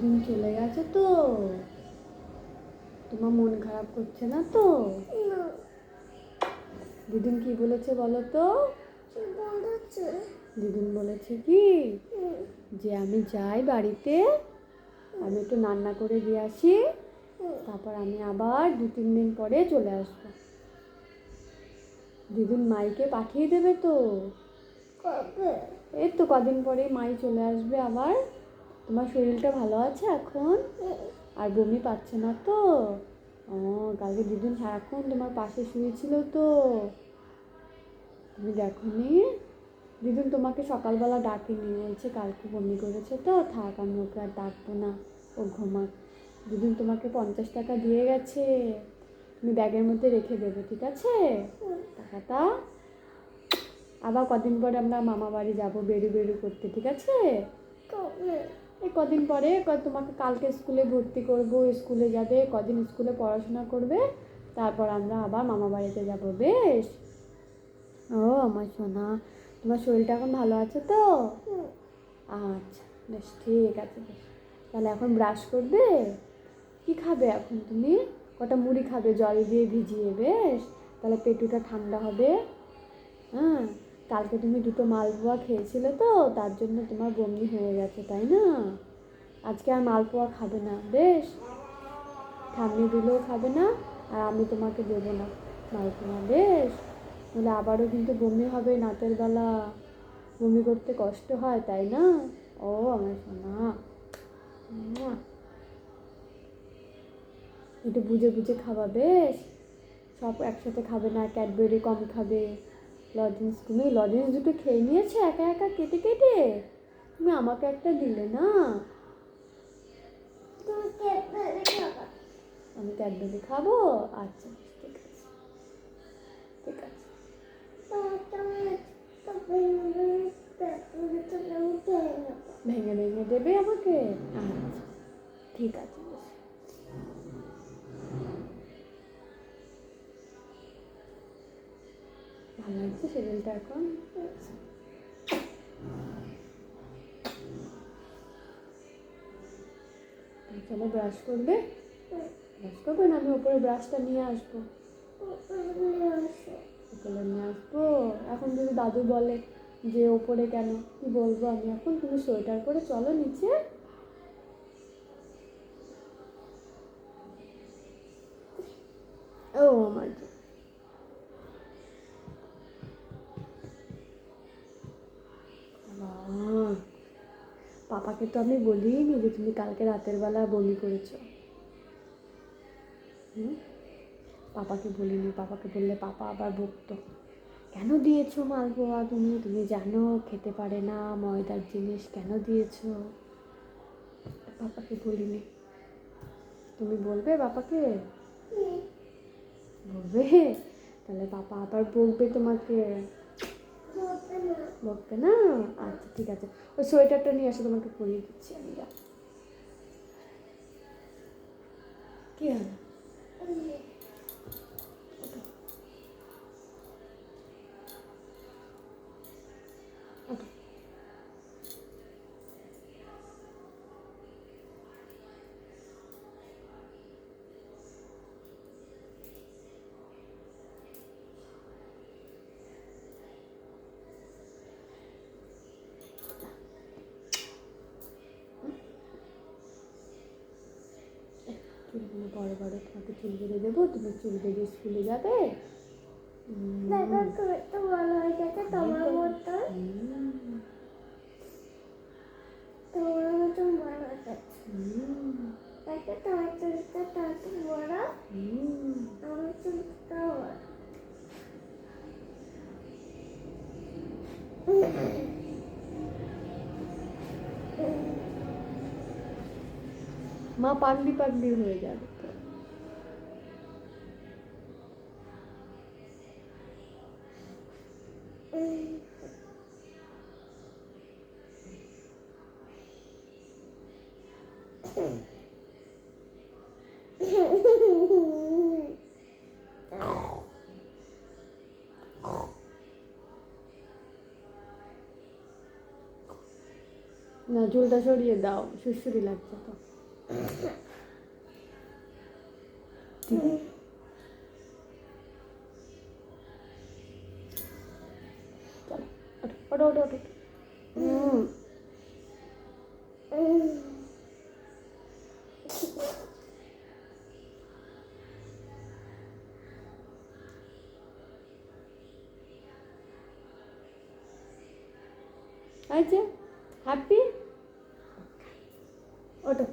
দিদিন চলে গেছে তো, তোমার মন খারাপ করছে না তো? দিদিন কি বলেছে বলো তো? দিদিন বলেছে কি যে আমি যাই বাড়িতে, আমি একটু রান্না করে দিয়ে আসি, তারপর আমি আবার 2-3 দিন পরে চলে আসবো। দিদিন মাইকে পাঠিয়ে দেবে তো। এই তো কদিন পরে মাই চলে আসবে আবার। তোমার শরীরটা ভালো আছে এখন? আর বমি পাচ্ছে না তো? ও, কালকে দিদিন সারাক্ষণ তোমার পাশে শুয়েছিল তো, তুমি দেখোনি? দিদিন তোমাকে সকালবেলা ডাকেনি, বলছে কালকে বমি করেছে তো থাক, আমি ওকে আর ডাকবো না, ও ঘুমাক। দিদিন তোমাকে 50 টাকা দিয়ে গেছে, তুমি ব্যাগের মধ্যে রেখে দেবে, ঠিক আছে? টাকাটা আবার কদিন পরে আমরা মামা বাড়ি যাবো বেরু বেরু করতে, ঠিক আছে? এই কদিন পরে তোমাকে কালকে স্কুলে ভর্তি করব, স্কুলে যাবে, কদিন স্কুলে পড়াশোনা করবে, তারপর আমরা আবার মামা বাড়িতে যাব, বেশ? ও আমার সোনা, তোমার শরীরটা এখন ভালো আছে তো? আচ্ছা, বেশ ঠিক আছে, বেশ। তাহলে এখন ব্রাশ করবে? কি খাবে এখন তুমি? কটা মুড়ি খাবে জল দিয়ে ভিজিয়ে, বেশ? তাহলে পেটুটা ঠান্ডা হবে। হ্যাঁ, কালকে তুমি 2টো মালপোয়া খেয়েছিলে তো, তার জন্য তোমার বমি হয়ে গেছে, তাই না? আজকে আর মালপোয়া খাবে না, বেশ? ঠাম্মি দিলেও খাবে না, আর আমি তোমাকে দেবো না মালপোয়া, বেশ? বলে আবারও কিন্তু বমি হবে রাতের বেলা, বমি করতে কষ্ট হয়, তাই না? ও আমার সোনা, একটু বুঝে বুঝে খাবা, বেশ? সব একসাথে খাবে না, ক্যাডবেরি কম খাবে। লজেন্স, তুমি লজেন্স 2টো খেয়ে নিয়েছো একা একা কেটে কেটে, তুমি আমাকে একটা দিলে না। আমি ক্যাডবেরি খাবো? আচ্ছা, ঠিক আছে, ঠিক আছে। ভেঙে ভেঙে দেবে আমাকে? আচ্ছা, ঠিক আছে, বেশ। ভালো লাগছে শরীরটা এখন? চলো ব্রাশ করবে? ব্রাশ করবে না, আমি ওপরে ব্রাশটা নিয়ে আসবো। ওপরে নিয়ে আসবো? এখন যদি দাদু বলে যে ওপরে কেন, কি বলবো আমি এখন? তুমি সোয়েটার পরে চলো নিচে। ও আমার, পাপাকে তো আমি বলিনি যে তুমি কালকে রাতের বেলা বমি করেছো। পাপাকে বলিনি, পাপাকে বললে পাপা আবার বকতো, কেন দিয়েছো মালপোয়া, তুমি তুমি জানো খেতে পারে না ময়দার জিনিস, কেন দিয়েছো? পাপাকে বলিনি। তুমি বলবে বাপাকে? বলবে? তাহলে পাপা আবার বকবে তোমাকে। বকবে না? আচ্ছা, ঠিক আছে। ওই সোয়েটারটা নিয়ে আসো, তোমাকে পরিয়ে দিচ্ছি আমি, যা। কি হলো? চুলগুলো বড় বড়, তোমাকে চুল বেঁধে দেবো, তুমি চুল বেঁধে স্কুলে যাবে। তো ভালো হয়ে গেছে তোমার মতন, তোমার মতন বড় হয়ে গেছে। তোমার চুলটা তত বড়, আমার চুলটা বড়। মা পাগলি পাগলি হয়ে যাবে তো। না, ঝুলটা সরিয়ে দাও, সুড়সুড়ি লাগছে তো। চলো ওঠো ওঠো ওঠো ওঠো। আছে হ্যাপি ওঠো।